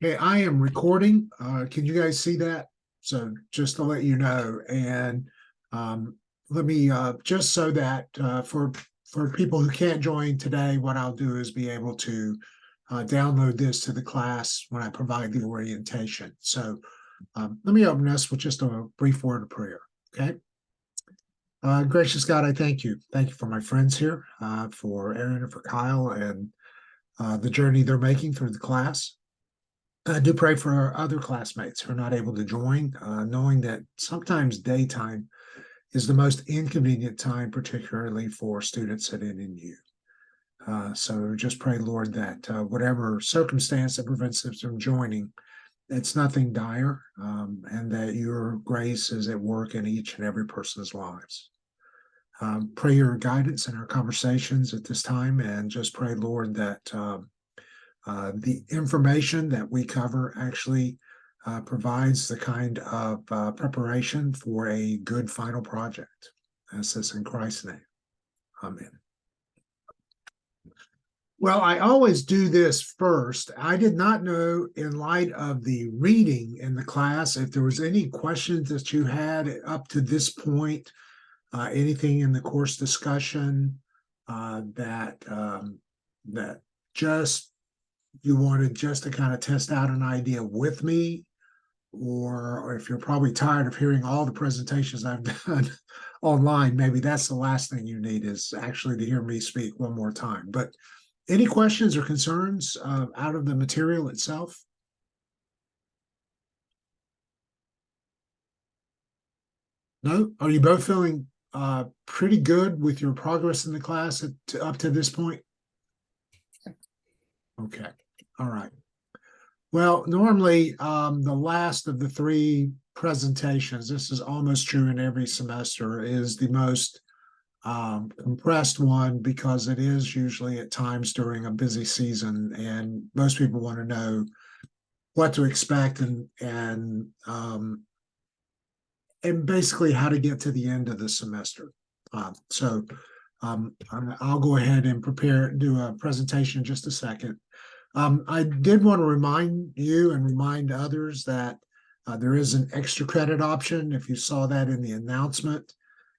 Okay, I am recording. Can you guys see that? So just to let you know, and let me just so that for people who can't join today, what I'll do is be able to download this to the class when I provide the orientation. So let me open us with just a brief word of prayer. Okay. Gracious God, I thank you. Thank you for my friends here, for Aaron and for Kyle and the journey they're making through the class. I do pray for our other classmates who are not able to join, knowing that sometimes daytime is the most inconvenient time, particularly for students at NNU. So just pray, Lord, that whatever circumstance that prevents them from joining, it's nothing dire, and that your grace is at work in each and every person's lives. Pray your guidance in our conversations at this time, and just pray, Lord, that the information that we cover actually provides the kind of preparation for a good final project. That's this in Christ's name. Amen. Well, I always do this first. I did not know, in light of the reading in the class, if there was any questions that you had up to this point, anything in the course discussion that just you wanted just to kind of test out an idea with me, or if you're probably tired of hearing all the presentations I've done online, maybe that's the last thing you need is actually to hear me speak one more time. But any questions or concerns out of the material itself? No? Are you both feeling pretty good with your progress in the class up to this point? Okay. All right. Well, normally the last of the three presentations, this is almost true in every semester, is the most compressed one because it is usually at times during a busy season, and most people want to know what to expect and basically how to get to the end of the semester. So I'll go ahead and do a presentation in just a second. I did want to remind you and remind others that there is an extra credit option. If you saw that in the announcement,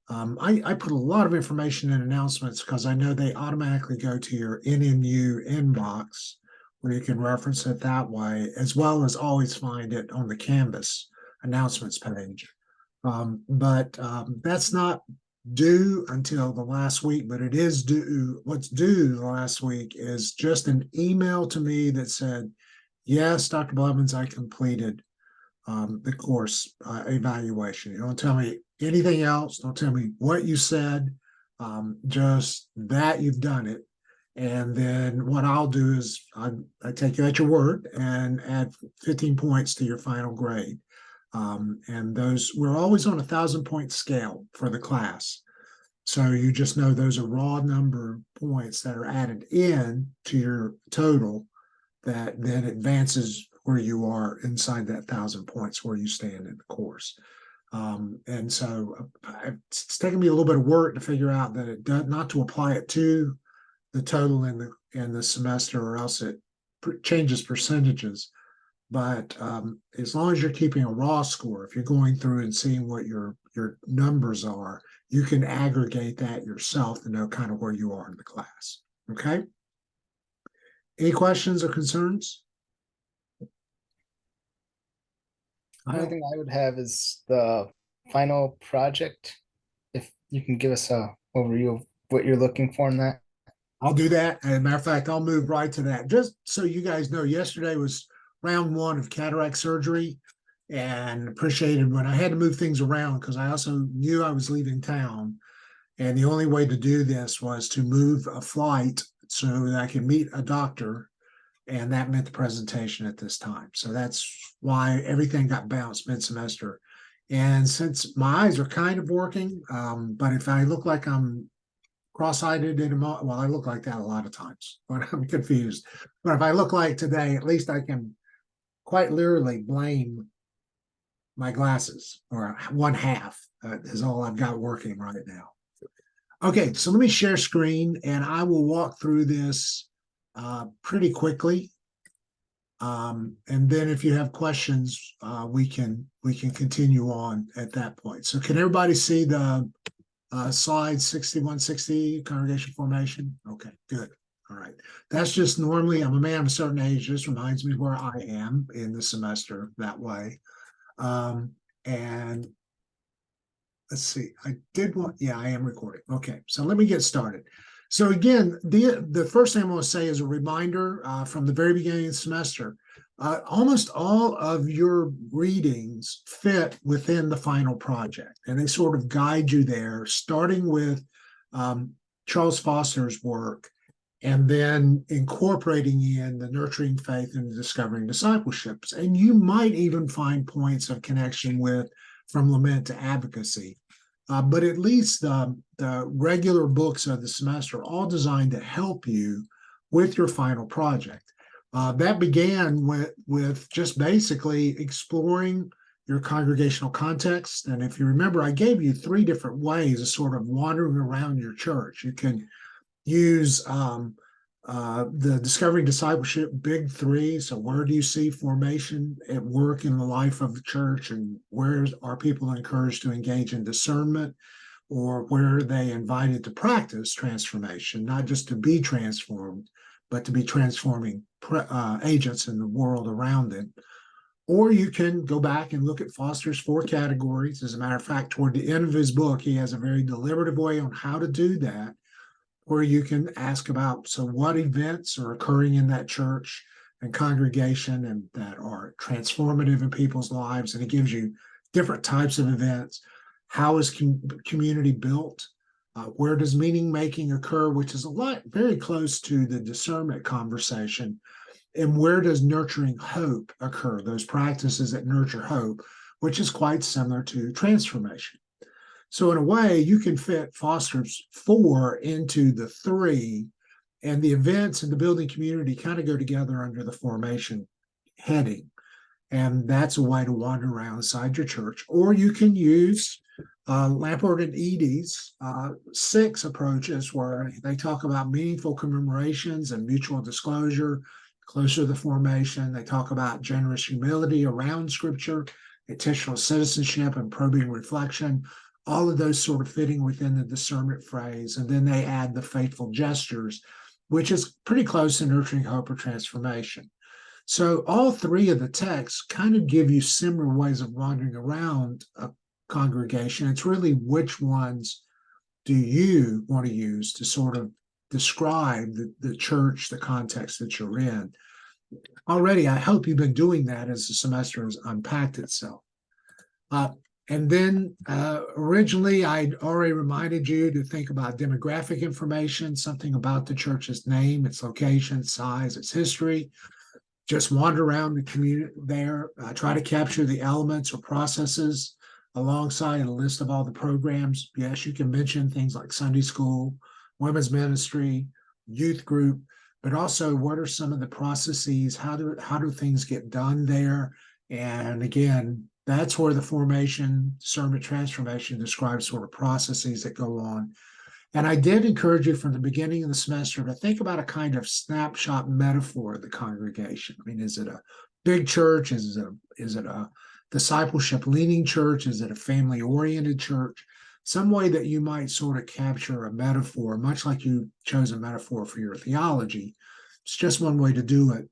I put a lot of information in announcements because I know they automatically go to your NNU inbox where you can reference it that way, as well as always find it on the Canvas announcements page. But that's not due until the last week, but it is due. What's due the last week is just an email to me that said, yes, Dr. Blevins, I completed the course evaluation. You don't tell me anything else. Don't tell me what you said, just that you've done it. And then what I'll do is I take you at your word and add 15 points to your final grade. And those, we're always on 1,000-point scale for the class. So you just know those are raw number of points that are added in to your total that then advances where you are inside that 1,000 points where you stand in the course. And so it's taken me a little bit of work to figure out that it does not to apply it to the total in the semester, or else it changes percentages. But as long as you're keeping a raw score, if you're going through and seeing what your numbers are, you can aggregate that yourself to know kind of where you are in the class. Okay. Any questions or concerns? The only thing I would have is the final project. If you can give us a overview of what you're looking for in that. I'll do that. As a matter of fact, I'll move right to that. Just so you guys know, yesterday was round one of cataract surgery, and appreciated when I had to move things around because I also knew I was leaving town. And the only way to do this was to move a flight so that I could meet a doctor. And that meant the presentation at this time. So that's why everything got bounced mid-semester. And since my eyes are kind of working, but if I look like I'm cross-eyed in a moment, well, I look like that a lot of times when I'm confused. But if I look like today, at least I can quite literally blame my glasses, or one half is all I've got working right now. Okay, so let me share screen and I will walk through this pretty quickly. And then if you have questions, we can continue on at that point. So can everybody see the slide 6160 congregation formation? Okay, good. All right. That's just normally, I'm a man of a certain age, just reminds me where I am in the semester that way. And let's see, yeah, I am recording. Okay, so let me get started. So again, the first thing I want to say is a reminder from the very beginning of the semester, almost all of your readings fit within the final project, and they sort of guide you there, starting with Charles Foster's work, and then incorporating in the nurturing faith and the discovering discipleships. And you might even find points of connection with from lament to advocacy. But at least the regular books of the semester are all designed to help you with your final project. That began with just basically exploring your congregational context. And if you remember, I gave you 3 different ways of sort of wandering around your church. You can use the Discovering Discipleship Big 3. So where do you see formation at work in the life of the church, and where are people encouraged to engage in discernment, or where are they invited to practice transformation, not just to be transformed, but to be transforming agents in the world around them. Or you can go back and look at Foster's 4 categories. As a matter of fact, toward the end of his book, he has a very deliberative way on how to do that, where you can ask about, so what events are occurring in that church and congregation and that are transformative in people's lives. And it gives you different types of events. How is community built? Where does meaning making occur, which is very close to the discernment conversation? And where does nurturing hope occur? Those practices that nurture hope, which is quite similar to transformation. So in a way, you can fit Foster's 4 into the 3, and the events and the building community kind of go together under the formation heading. And that's a way to wander around inside your church. Or you can use Lamport and Edie's 6 approaches, where they talk about meaningful commemorations and mutual disclosure, closer to the formation. They talk about generous humility around Scripture, intentional citizenship, and probing reflection. All of those sort of fitting within the discernment phrase. And then they add the faithful gestures, which is pretty close to nurturing hope or transformation. So all 3 of the texts kind of give you similar ways of wandering around a congregation. It's really which ones do you want to use to sort of describe the church, the context that you're in. Already, I hope you've been doing that as the semester has unpacked itself. And then originally, I'd already reminded you to think about demographic information, something about the church's name, its location, its size, its history. Just wander around the community there, try to capture the elements or processes alongside a list of all the programs. Yes, you can mention things like Sunday school, women's ministry, youth group, but also what are some of the processes? How do things get done there? And again, that's where the formation, discernment, transformation describes sort of processes that go on. And I did encourage you from the beginning of the semester to think about a kind of snapshot metaphor of the congregation. I mean, is it a big church? Is it a discipleship leaning church? Is it a family oriented church? Some way that you might sort of capture a metaphor, much like you chose a metaphor for your theology. It's just one way to do it.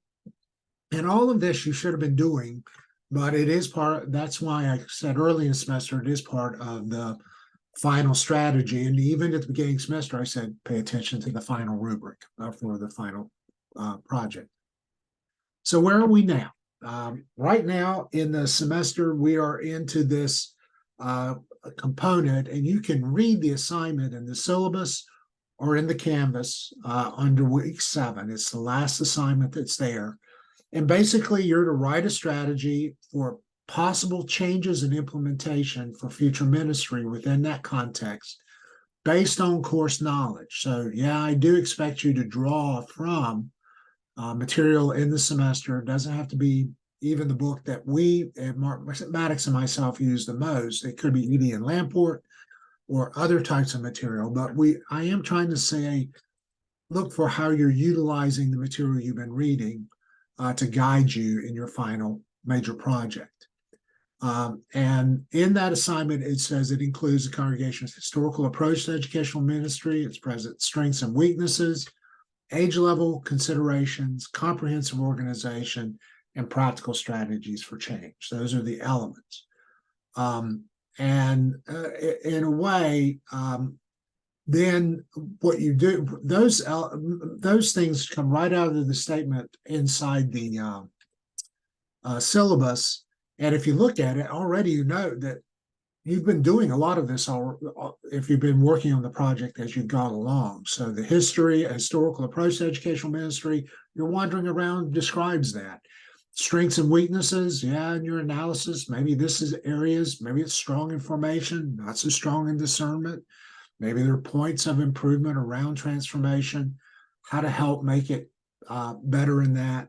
And all of this you should have been doing, but it is that's why I said early in the semester, it is part of the final strategy. And even at the beginning semester, I said, pay attention to the final rubric for the final project. So where are we now? Right now in the semester, we are into this component, and you can read the assignment in the syllabus or in the Canvas under week 7. It's the last assignment that's there. And basically, you're to write a strategy for possible changes in implementation for future ministry within that context based on course knowledge. So, yeah, I do expect you to draw from material in the semester. It doesn't have to be even the book that Maddox and myself use the most. It could be Edie and Lamport or other types of material. But I am trying to say, look for how you're utilizing the material you've been reading to guide you in your final major project. And in that assignment, it says it includes the congregation's historical approach to educational ministry, its present strengths and weaknesses, age level considerations, comprehensive organization, and practical strategies for change. Those are the elements. And in a way, then what you do, those things come right out of the statement inside the syllabus. And if you look at it already, you know that you've been doing a lot of this if you've been working on the project as you've gone along. So the historical approach to educational ministry, you're wandering around describes that. Strengths and weaknesses, yeah, in your analysis, maybe this is areas, maybe it's strong in formation, not so strong in discernment. Maybe there are points of improvement around transformation, how to help make it better in that.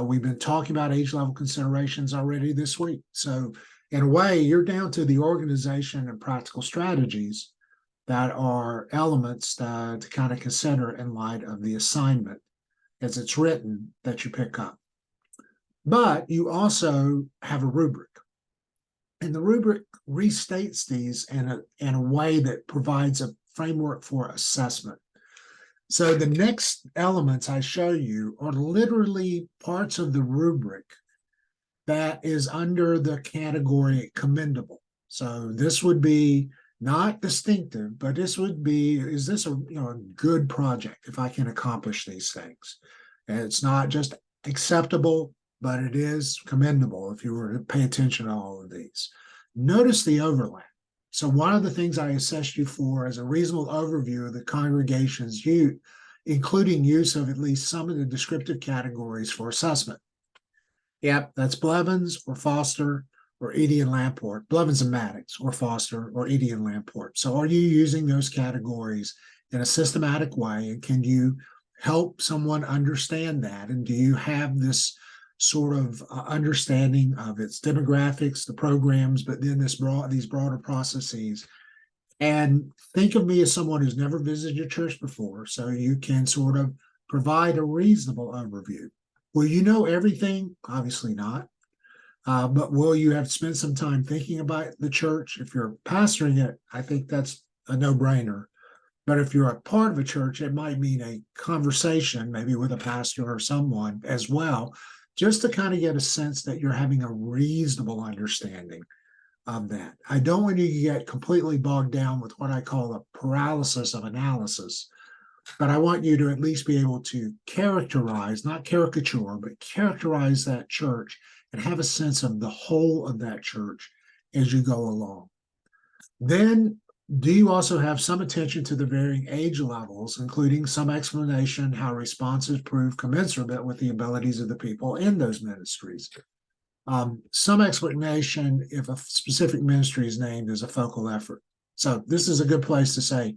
We've been talking about age level considerations already this week. So in a way, you're down to the organization and practical strategies that are elements to kind of consider in light of the assignment as it's written that you pick up. But you also have a rubric. And the rubric restates these in a way that provides a framework for assessment. So the next elements I show you are literally parts of the rubric that is under the category commendable. So this would be not distinctive, but this would be, is this a good project if I can accomplish these things? And it's not just acceptable, but it is commendable if you were to pay attention to all of these. Notice the overlap. So one of the things I assessed you for is a reasonable overview of the congregation's use, including use of at least some of the descriptive categories for assessment. Yep, that's Blevins or Foster or Edie and Lamport, Blevins and Maddox or Foster or Edie and Lamport. So are you using those categories in a systematic way? And can you help someone understand that? And do you have this sort of understanding of its demographics, the programs, but then these broader processes? And think of me as someone who's never visited your church before, so you can sort of provide a reasonable overview. Will you know everything? Obviously not. But will you have spent some time thinking about the church? If you're pastoring it, I think that's a no-brainer. But if you're a part of a church, it might mean a conversation, maybe with a pastor or someone as well, just to kind of get a sense that you're having a reasonable understanding of that. I don't want you to get completely bogged down with what I call a paralysis of analysis, but I want you to at least be able to characterize, not caricature, but characterize that church and have a sense of the whole of that church as you go along. Then, do you also have some attention to the varying age levels, including some explanation how responses prove commensurate with the abilities of the people in those ministries? Some explanation if a specific ministry is named as a focal effort. So this is a good place to say,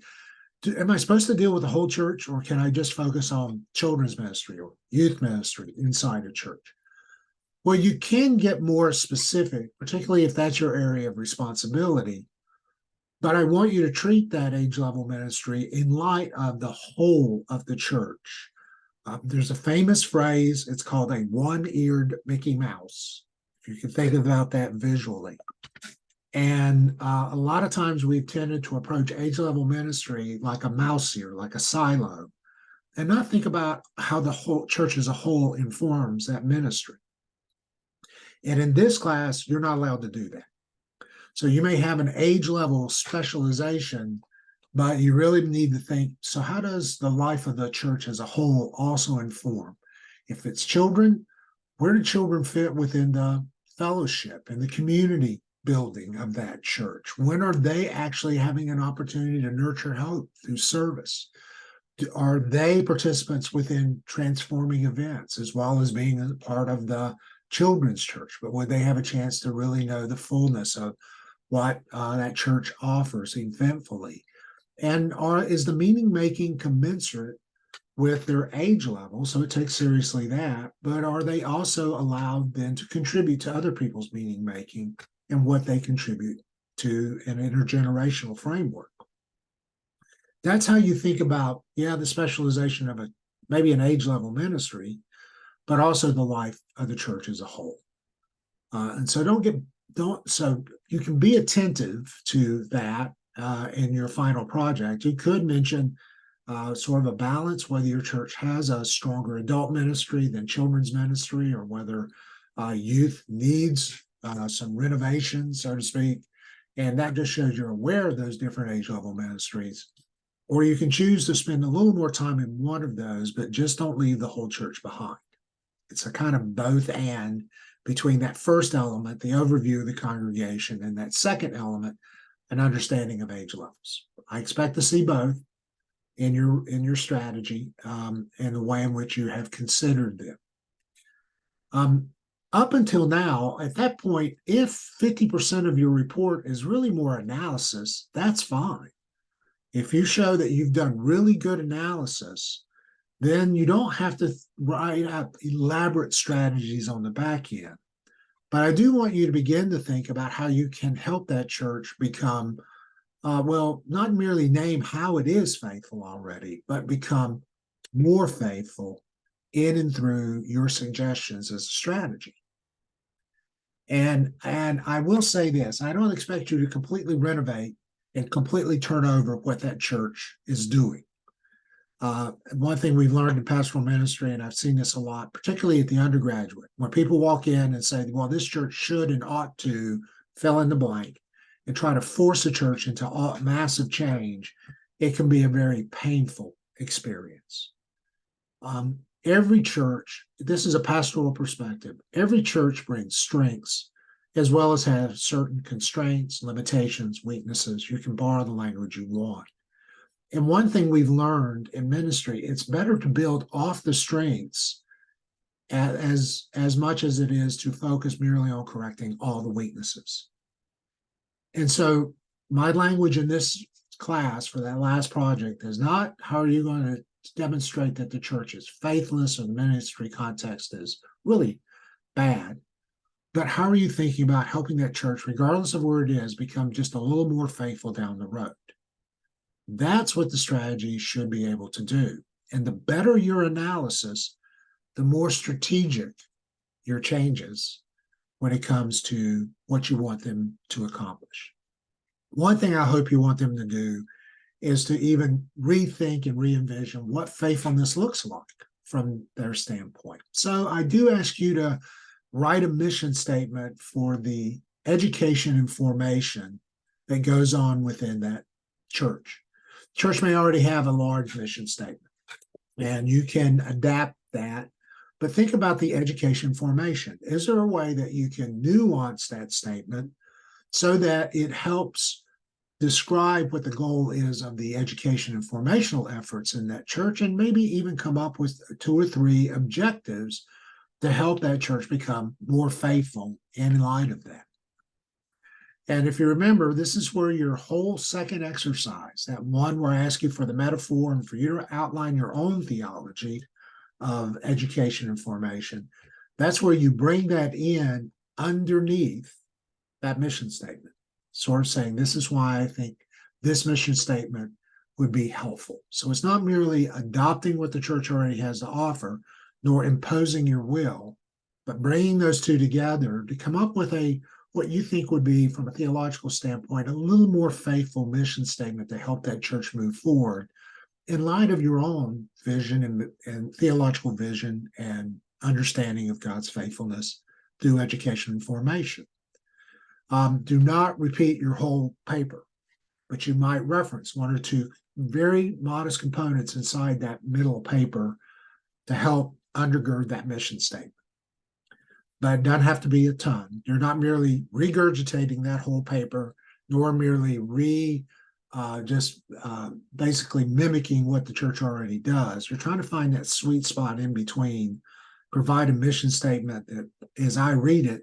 am I supposed to deal with the whole church, or can I just focus on children's ministry or youth ministry inside a church? Well, you can get more specific, particularly if that's your area of responsibility. But I want you to treat that age level ministry in light of the whole of the church. There's a famous phrase, it's called a one-eared Mickey Mouse. If you can think about that visually. And a lot of times we've tended to approach age level ministry like a mouse ear, like a silo, and not think about how the whole church as a whole informs that ministry. And in this class, you're not allowed to do that. So you may have an age level specialization, but you really need to think, so how does the life of the church as a whole also inform? If it's children, where do children fit within the fellowship and the community building of that church? When are they actually having an opportunity to nurture hope through service? Are they participants within transforming events as well as being a part of the children's church? But would they have a chance to really know the fullness of what that church offers eventfully? And is the meaning making commensurate with their age level? So it takes seriously that, but are they also allowed then to contribute to other people's meaning making and what they contribute to an intergenerational framework? That's how you think about, the specialization of maybe an age level ministry, but also the life of the church as a whole. And so so you can be attentive to that in your final project. You could mention sort of a balance, whether your church has a stronger adult ministry than children's ministry, or whether youth needs some renovation, so to speak. And that just shows you're aware of those different age level ministries. Or you can choose to spend a little more time in one of those, but just don't leave the whole church behind. It's a kind of both and between that first element, the overview of the congregation, and that second element, an understanding of age levels. I expect to see both in your strategy and the way in which you have considered them. Up until now, at that point, if 50% of your report is really more analysis, that's fine. If you show that you've done really good analysis, then you don't have to write up elaborate strategies on the back end. But I do want you to begin to think about how you can help that church become, not merely name how it is faithful already, but become more faithful in and through your suggestions as a strategy. And I will say this, I don't expect you to completely renovate and completely turn over what that church is doing. One thing we've learned in pastoral ministry, and I've seen this a lot, particularly at the undergraduate, when people walk in and say, well, this church should and ought to fill in the blank, and try to force a church into massive change, it can be a very painful experience. Every church, this is a pastoral perspective, every church brings strengths as well as has certain constraints, limitations, weaknesses. You can borrow the language you want. And one thing we've learned in ministry, it's better to build off the strengths as much as it is to focus merely on correcting all the weaknesses. And so my language in this class for that last project is not how are you going to demonstrate that the church's faithfulness or the ministry context is really bad, but how are you thinking about helping that church, regardless of where it is, become just a little more faithful down the road? That's what the strategy should be able to do. And the better your analysis, the more strategic your changes when it comes to what you want them to accomplish. One thing I hope you want them to do is to even rethink and re-envision what faithfulness looks like from their standpoint. So I do ask you to write a mission statement for the education and formation that goes on within that church. Church may already have a large mission statement, and you can adapt that, but think about the education formation. Is there a way that you can nuance that statement so that it helps describe what the goal is of the education and formational efforts in that church, and maybe even come up with 2 or 3 objectives to help that church become more faithful in light of that? And if you remember, this is where your whole second exercise, that one where I ask you for the metaphor and for you to outline your own theology of education and formation, that's where you bring that in underneath that mission statement, sort of saying, this is why I think this mission statement would be helpful. So it's not merely adopting what the church already has to offer, nor imposing your will, but bringing those two together to come up with what you think would be, from a theological standpoint, a little more faithful mission statement to help that church move forward in light of your own vision and theological vision and understanding of God's faithfulness through education and formation. Do not repeat your whole paper, but you might reference 1 or 2 very modest components inside that middle paper to help undergird that mission statement. But it doesn't have to be a ton. You're not merely regurgitating that whole paper, nor merely basically mimicking what the church already does. You're trying to find that sweet spot in between, provide a mission statement that, as I read it,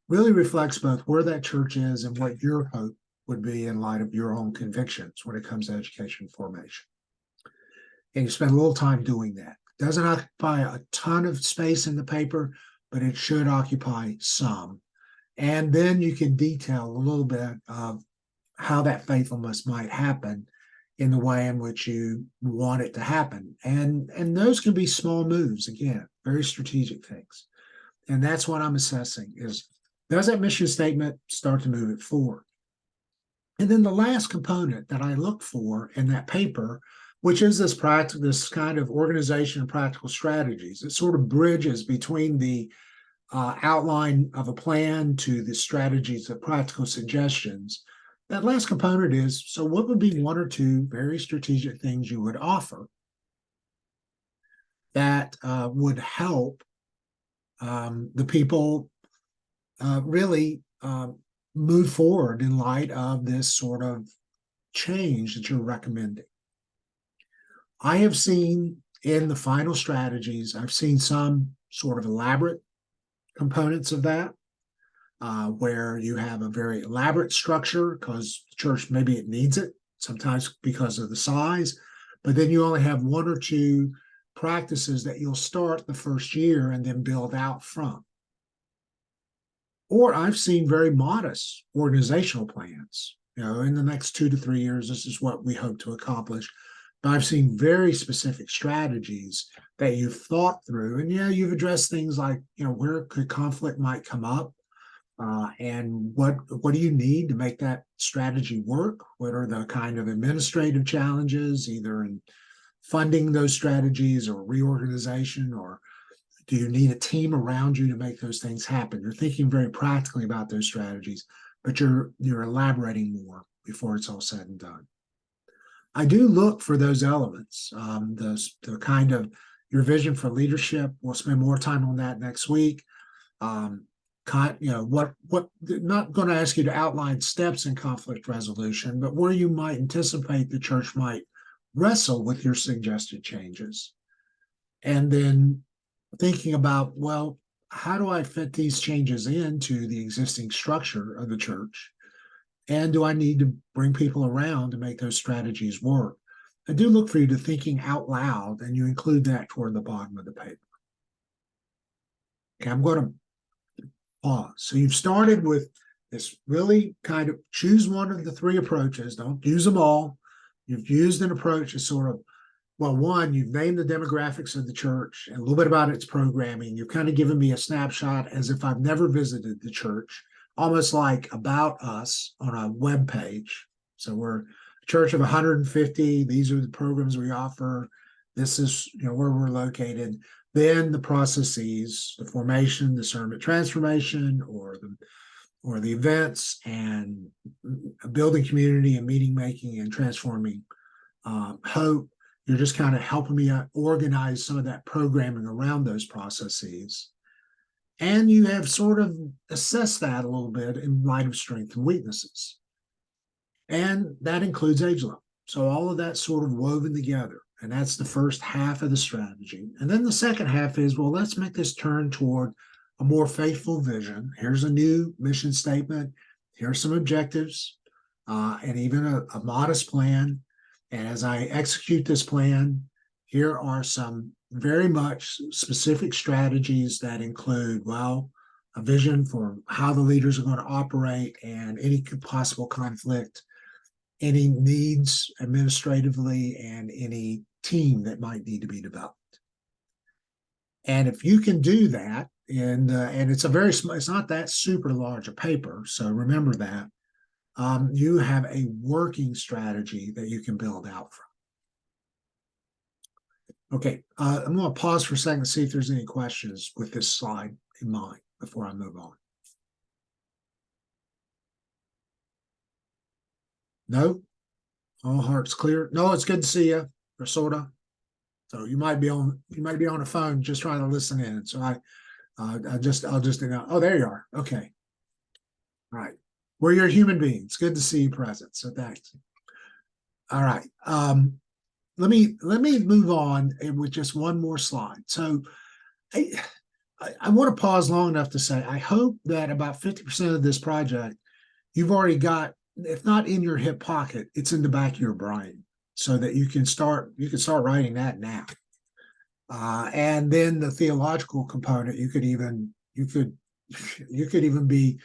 really reflects both where that church is and what your hope would be in light of your own convictions when it comes to education and formation. And you spend a little time doing that. It doesn't occupy a ton of space in the paper, but it should occupy some. And then you can detail a little bit of how that faithfulness might happen in the way in which you want it to happen. And those can be small moves, again, very strategic things. And that's what I'm assessing is, does that mission statement start to move it forward? And then the last component that I look for in that paper, which is this kind of organization and practical strategies, it sort of bridges between the outline of a plan to the strategies of practical suggestions. That last component is, so what would be one or two very strategic things you would offer that would help the people really move forward in light of this sort of change that you're recommending? I have seen in the final strategies, I've seen some sort of elaborate components of that, where you have a very elaborate structure because the church, maybe it needs it, sometimes because of the size, but then you only have one or two practices that you'll start the first year and then build out from. Or I've seen very modest organizational plans. In the next 2 to 3 years, this is what we hope to accomplish. But I've seen very specific strategies that you've thought through. And you've addressed things like, where could conflict might come up, and what do you need to make that strategy work? What are the kind of administrative challenges, either in funding those strategies or reorganization, or do you need a team around you to make those things happen? You're thinking very practically about those strategies, but you're elaborating more before it's all said and done. I do look for those elements, the kind of your vision for leadership. We'll spend more time on that next week. Not going to ask you to outline steps in conflict resolution, but where you might anticipate the church might wrestle with your suggested changes. And then thinking about, well, how do I fit these changes into the existing structure of the church? And do I need to bring people around to make those strategies work? I do look for you to thinking out loud, and you include that toward the bottom of the paper. Okay, I'm going to pause. So you've started with this really kind of choose one of the three approaches. Don't use them all. You've used an approach as sort of, well, one, you've named the demographics of the church and a little bit about its programming. You've kind of given me a snapshot as if I've never visited the church, almost like about us on a web page. So we're a church of 150. These are the programs we offer. This is where we're located. Then the processes, the formation, discernment, transformation, or the events, and building community and meeting making and transforming hope. You're just kind of helping me organize some of that programming around those processes. And you have sort of assessed that a little bit in light of strengths and weaknesses. And that includes age level. So all of that sort of woven together. And that's the first half of the strategy. And then the second half is, well, let's make this turn toward a more faithful vision. Here's a new mission statement. Here's some objectives, and even a modest plan. And as I execute this plan, here are some very much specific strategies that include, well, a vision for how the leaders are going to operate and any possible conflict, any needs administratively, and any team that might need to be developed. And if you can do that, and it's it's not that super large a paper, so remember that, you have a working strategy that you can build out from. Okay, I'm going to pause for a second to see if there's any questions with this slide in mind before I move on. No? All hearts clear? No, it's good to see you, or sort of. So you might be on a phone just trying to listen in. So I'll just oh, there you are. Okay. All right. We're your human beings. Good to see you present. So thanks. All right. Let me move on with just one more slide. So I want to pause long enough to say, I hope that about 50% of this project you've already got, if not in your hip pocket, it's in the back of your brain, so that you can start writing that now. And then the theological component, you could even be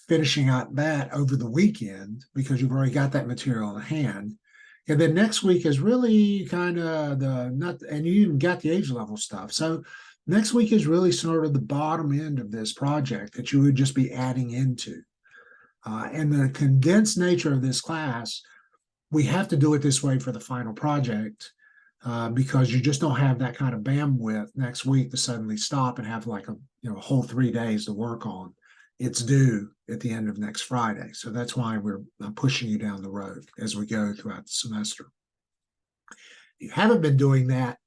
finishing out that over the weekend, because you've already got that material in hand. And then next week is really kind of the not, and you even got the age level stuff. So next week is really sort of the bottom end of this project that you would just be adding into. And the condensed nature of this class, we have to do it this way for the final project because you just don't have that kind of bandwidth next week to suddenly stop and have like a whole 3 days to work on. It's due at the end of next Friday. So that's why we're pushing you down the road as we go throughout the semester. If you haven't been doing that,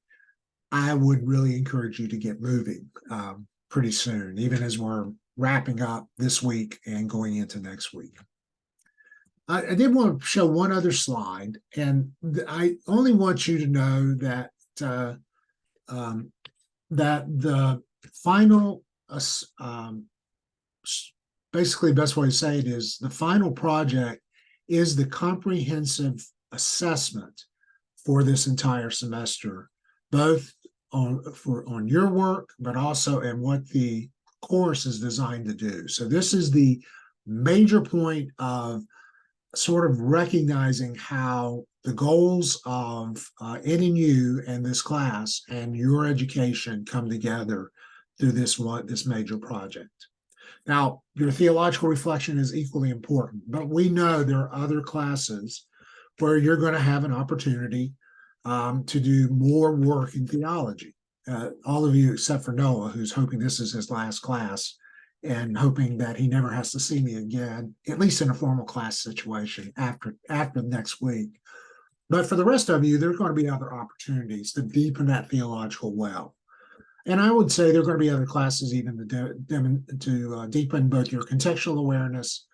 I would really encourage you to get moving pretty soon, even as we're wrapping up this week and going into next week. I did want to show one other slide, and I only want you to know that that the final, basically, the best way to say it is the final project is the comprehensive assessment for this entire semester, both on your work, but also in what the course is designed to do. So this is the major point of sort of recognizing how the goals of NNU and this class and your education come together through this major project. Now, your theological reflection is equally important, but we know there are other classes where you're going to have an opportunity to do more work in theology. All of you except for Noah, who's hoping this is his last class and hoping that he never has to see me again, at least in a formal class situation after next week. But for the rest of you, there are going to be other opportunities to deepen that theological well. And I would say there are going to be other classes even to deepen both your contextual awareness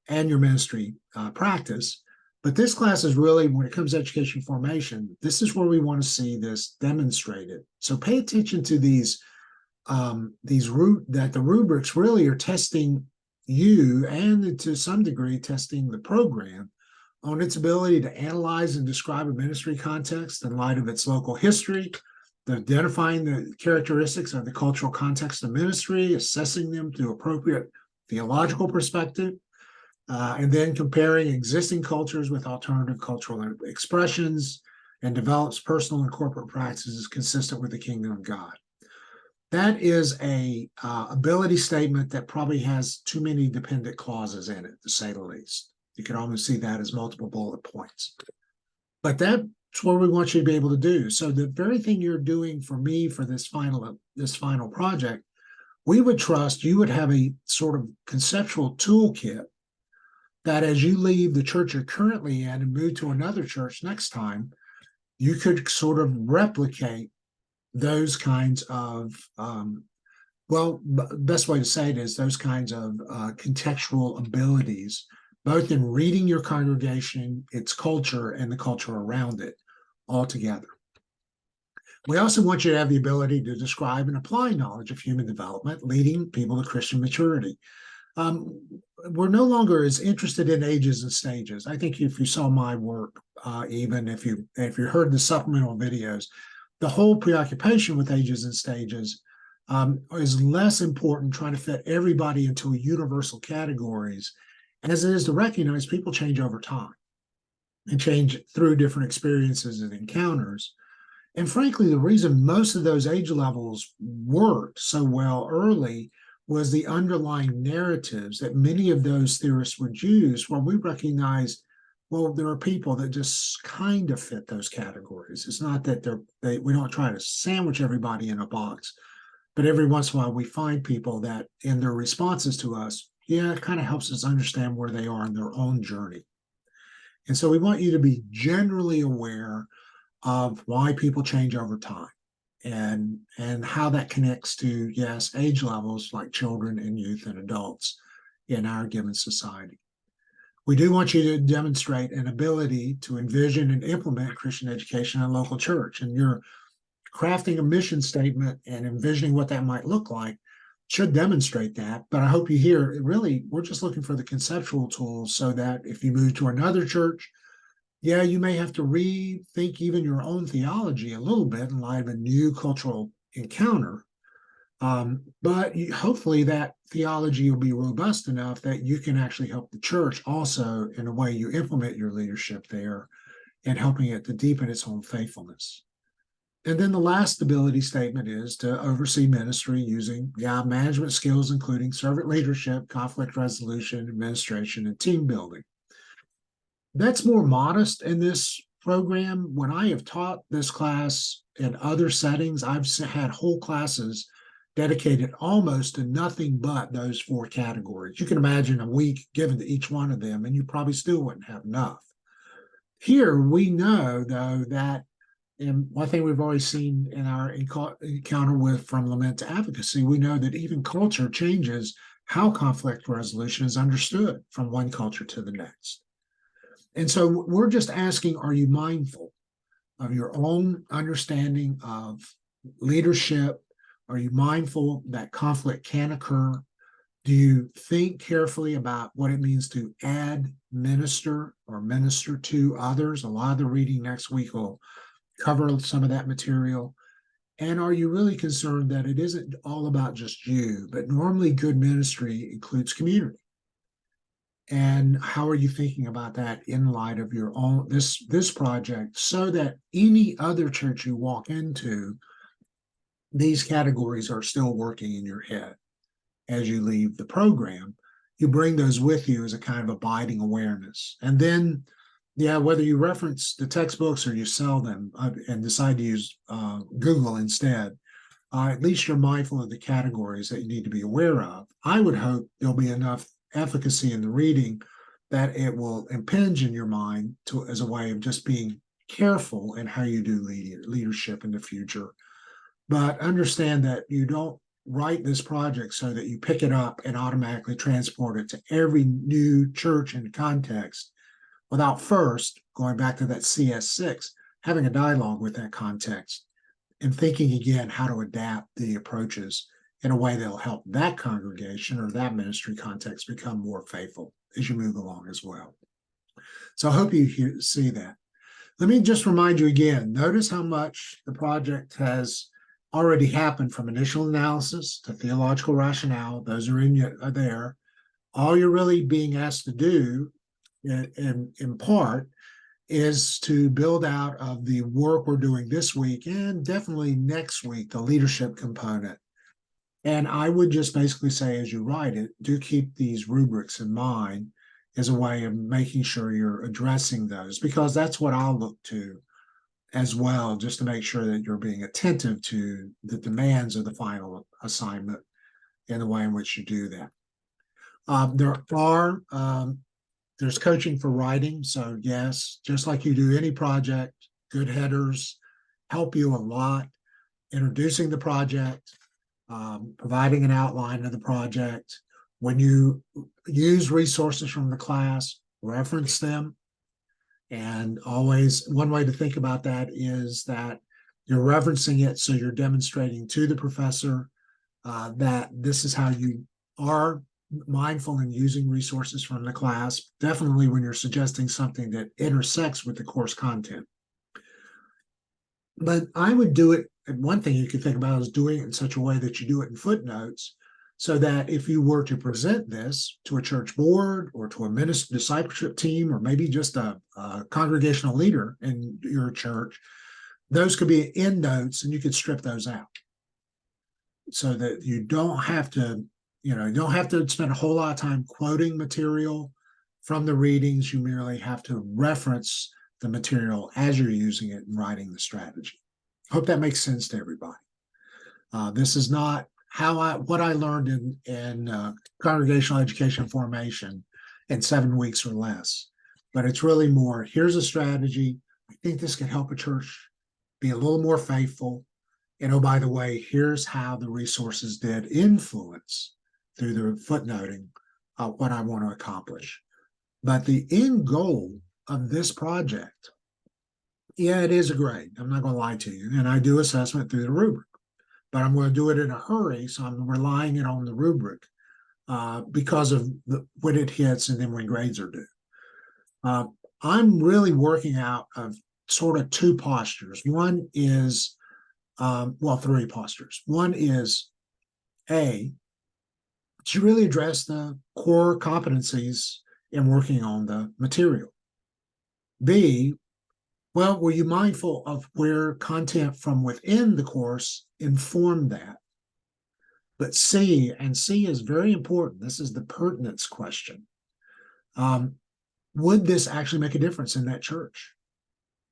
and your ministry practice. But this class is really, when it comes to education formation, this is where we want to see this demonstrated. So pay attention to that the rubrics really are testing you and to some degree testing the program on its ability to analyze and describe a ministry context in light of its local history, identifying the characteristics of the cultural context of ministry, assessing them through appropriate theological perspective, and then comparing existing cultures with alternative cultural expressions, and develops personal and corporate practices consistent with the kingdom of God. That is a ability statement that probably has too many dependent clauses in it, to say the least. You can almost see that as multiple bullet points. But that's what we want you to be able to do. So the very thing you're doing for me for this final project, we would trust you would have a sort of conceptual toolkit that as you leave the church you're currently in and move to another church next time, you could sort of replicate those kinds of, best way to say it is those kinds of contextual abilities, both in reading your congregation, its culture, and the culture around it all together. We also want you to have the ability to describe and apply knowledge of human development, leading people to Christian maturity. We're no longer as interested in ages and stages. I think if you saw my work, even if you heard the supplemental videos, the whole preoccupation with ages and stages is less important trying to fit everybody into universal categories as it is to recognize people change over time and change through different experiences and encounters. And frankly, the reason most of those age levels worked so well early was the underlying narratives that many of those theorists would use, where we recognized, well, there are people that just kind of fit those categories. It's not that we don't try to sandwich everybody in a box, but every once in a while we find people that in their responses to us, it kind of helps us understand where they are in their own journey. And so we want you to be generally aware of why people change over time and how that connects to, yes, age levels like children and youth and adults in our given society. We do want you to demonstrate an ability to envision and implement Christian education in a local church. And you're crafting a mission statement and envisioning what that might look like should demonstrate that. But I hope you hear, really, we're just looking for the conceptual tools so that if you move to another church, you may have to rethink even your own theology a little bit in light of a new cultural encounter. But hopefully that theology will be robust enough that you can actually help the church also in a way you implement your leadership there and helping it to deepen its own faithfulness. And then the last ability statement is to oversee ministry using management skills, including servant leadership, conflict resolution, administration, and team building. That's more modest in this program. When I have taught this class in other settings, I've had whole classes dedicated almost to nothing but those 4 categories. You can imagine a week given to each one of them, and you probably still wouldn't have enough. Here, we know, though, that and one thing we've always seen in our encounter with From Lament to Advocacy, we know that even culture changes how conflict resolution is understood from one culture to the next. And so we're just asking, are you mindful of your own understanding of leadership? Are you mindful that conflict can occur? Do you think carefully about what it means to administer or minister to others? A lot of the reading next week will cover some of that material. And are you really concerned that it isn't all about just you, but normally good ministry includes community? And how are you thinking about that in light of your own this project, so that any other church you walk into, these categories are still working in your head as you leave the program? You bring those with you as a kind of abiding awareness. And then, whether you reference the textbooks or you sell them and decide to use Google instead, at least you're mindful of the categories that you need to be aware of. I would hope there'll be enough efficacy in the reading that it will impinge in your mind as a way of just being careful in how you do leadership in the future. But understand that you don't write this project so that you pick it up and automatically transport it to every new church and context without first going back to that CS6, having a dialogue with that context and thinking again how to adapt the approaches in a way that'll help that congregation or that ministry context become more faithful as you move along as well. So I hope you see that. Let me just remind you again, notice how much the project has already happened from initial analysis to theological rationale. Those are there. All you're really being asked to do in part is to build out of the work we're doing this week and definitely next week, the leadership component. And I would just basically say, as you write it, do keep these rubrics in mind as a way of making sure you're addressing those, because that's what I'll look to as well, just to make sure that you're being attentive to the demands of the final assignment in the way in which you do that. There's coaching for writing. So yes, just like you do any project, good headers help you a lot. Introducing the project, providing an outline of the project. When you use resources from the class, reference them. And always, one way to think about that is that you're referencing it so you're demonstrating to the professor that this is how you are mindful in using resources from the class, definitely when you're suggesting something that intersects with the course content. But I would do it, and one thing you could think about is doing it in such a way that you do it in footnotes, so that if you were to present this to a church board or to a minister discipleship team, or maybe just a congregational leader in your church, those could be end notes and you could strip those out so that you don't have to, you don't have to spend a whole lot of time quoting material from the readings. You merely have to reference the material as you're using it and writing the strategy. I hope that makes sense to everybody. This is not what I learned in congregational education formation in 7 weeks or less, but it's really more, here's a strategy. I think this can help a church be a little more faithful. And oh, by the way, here's how the resources did influence through the footnoting what I want to accomplish. But the end goal of this project, it is a grade. I'm not going to lie to you. And I do assessment through the rubric, but I'm going to do it in a hurry. So I'm relying it on the rubric because of when it hits and then when grades are due. I'm really working out of sort of 2 postures. One is, 3 postures. One is to really address the core competencies in working on the material. B, Well, were you mindful of where content from within the course informed that? But C, and C is very important. This is the pertinence question. Would this actually make a difference in that church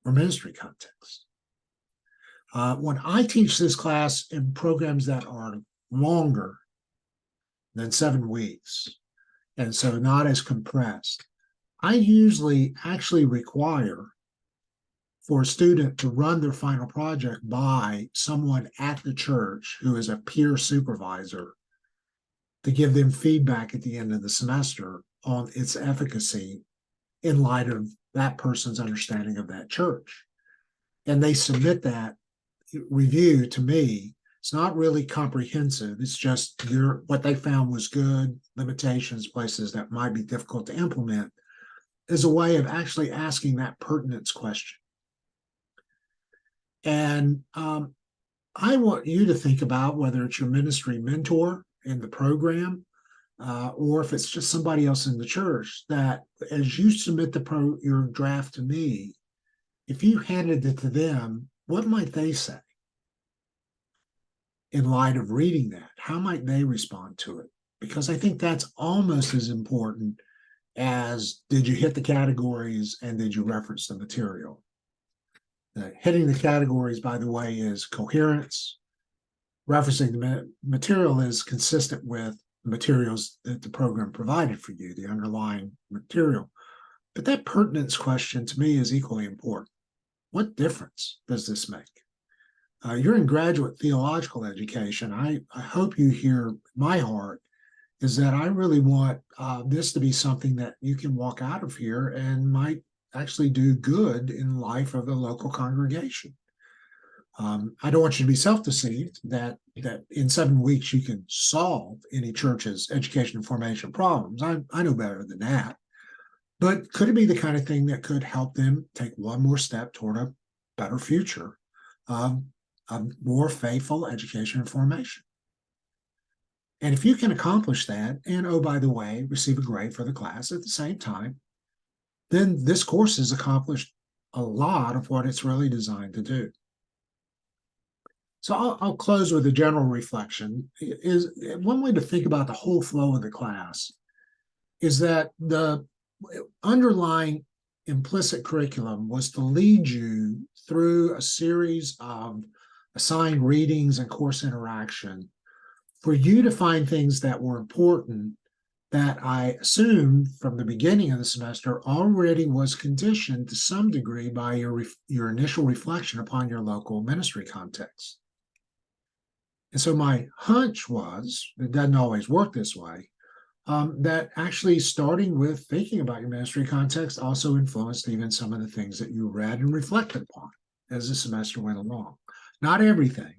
or ministry context? When I teach this class in programs that are longer than 7 weeks, and so not as compressed, I usually actually require for a student to run their final project by someone at the church who is a peer supervisor to give them feedback at the end of the semester on its efficacy in light of that person's understanding of that church. And they submit that review to me. It's not really comprehensive. It's just what they found was good, limitations, places that might be difficult to implement, is a way of actually asking that pertinence question. And I want you to think about whether it's your ministry mentor in the program, or if it's just somebody else in the church, that as you submit your draft to me, if you handed it to them, what might they say in light of reading that? How might they respond to it? Because I think that's almost as important as did you hit the categories and did you reference the material? Hitting the categories, by the way, is coherence. Referencing the material is consistent with the materials that the program provided for you, the underlying material. But that pertinence question to me is equally important. What difference does this make? You're in graduate theological education. I hope you hear my heart is that I really want this to be something that you can walk out of here and might actually do good in life of the local congregation. I don't want you to be self-deceived that in 7 weeks you can solve any church's education and formation problems. I know better than that. But could it be the kind of thing that could help them take one more step toward a better future, a more faithful education and formation? And if you can accomplish that, and oh, by the way, receive a grade for the class at the same time, then this course has accomplished a lot of what it's really designed to do. So I'll close with a general reflection. Is one way to think about the whole flow of the class is that the underlying implicit curriculum was to lead you through a series of assigned readings and course interaction for you to find things that were important that I assumed from the beginning of the semester already was conditioned to some degree by your initial reflection upon your local ministry context. And so my hunch was, it doesn't always work this way, that actually starting with thinking about your ministry context also influenced even some of the things that you read and reflected upon as the semester went along. Not everything.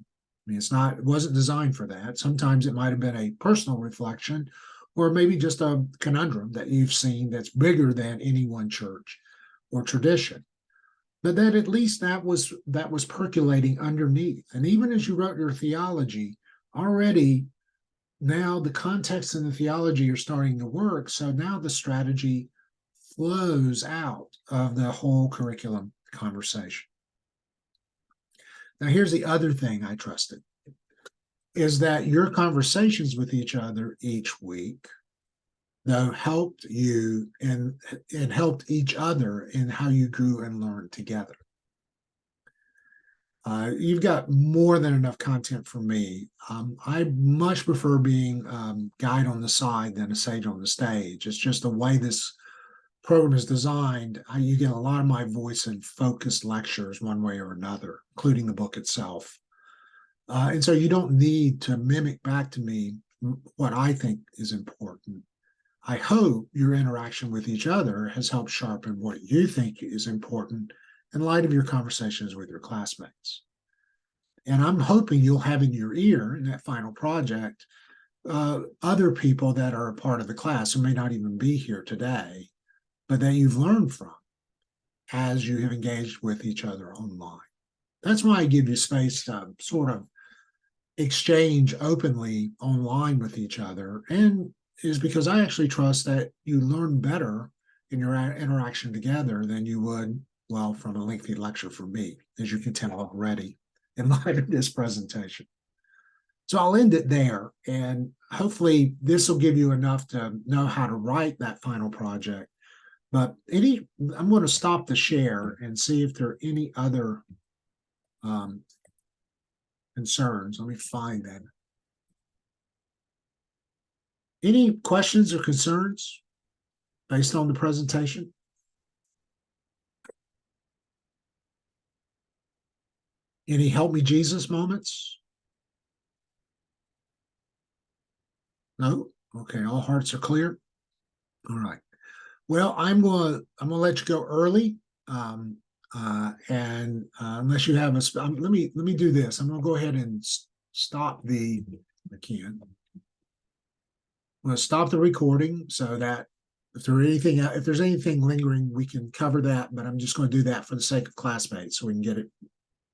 I mean, it wasn't designed for that. Sometimes it might have been a personal reflection or maybe just a conundrum that you've seen that's bigger than any one church or tradition. But that at least that was percolating underneath. And even as you wrote your theology, already now the context and the theology are starting to work. So now the strategy flows out of the whole curriculum conversation. Now, here's the other thing I trusted, is that your conversations with each other each week, though, helped you and helped each other in how you grew and learned together. You've got more than enough content for me. I much prefer being guide on the side than a sage on the stage. It's just the way this program is designed. You get a lot of my voice in focused lectures one way or another, including the book itself. And so you don't need to mimic back to me what I think is important. I hope your interaction with each other has helped sharpen what you think is important in light of your conversations with your classmates. And I'm hoping you'll have in your ear in that final project other people that are a part of the class who may not even be here today, but that you've learned from as you have engaged with each other online. That's why I give you space to sort of exchange openly online with each other, and is because I actually trust that you learn better in your interaction together than you would well, from a lengthy lecture for me, as you can tell already in light of this presentation. So I'll end it there, and hopefully this will give you enough to know how to write that final project. But I'm going to stop the share and see if there are any other concerns. Let me find them. Any questions or concerns based on the presentation? Any help me Jesus moments? No? Okay, all hearts are clear. All right. Well, I'm gonna let you go early. Unless you have let me do this. I'm gonna go ahead and stop the I can. I'm gonna stop the recording so that if there's anything lingering, we can cover that. But I'm just going to do that for the sake of classmates, so we can get it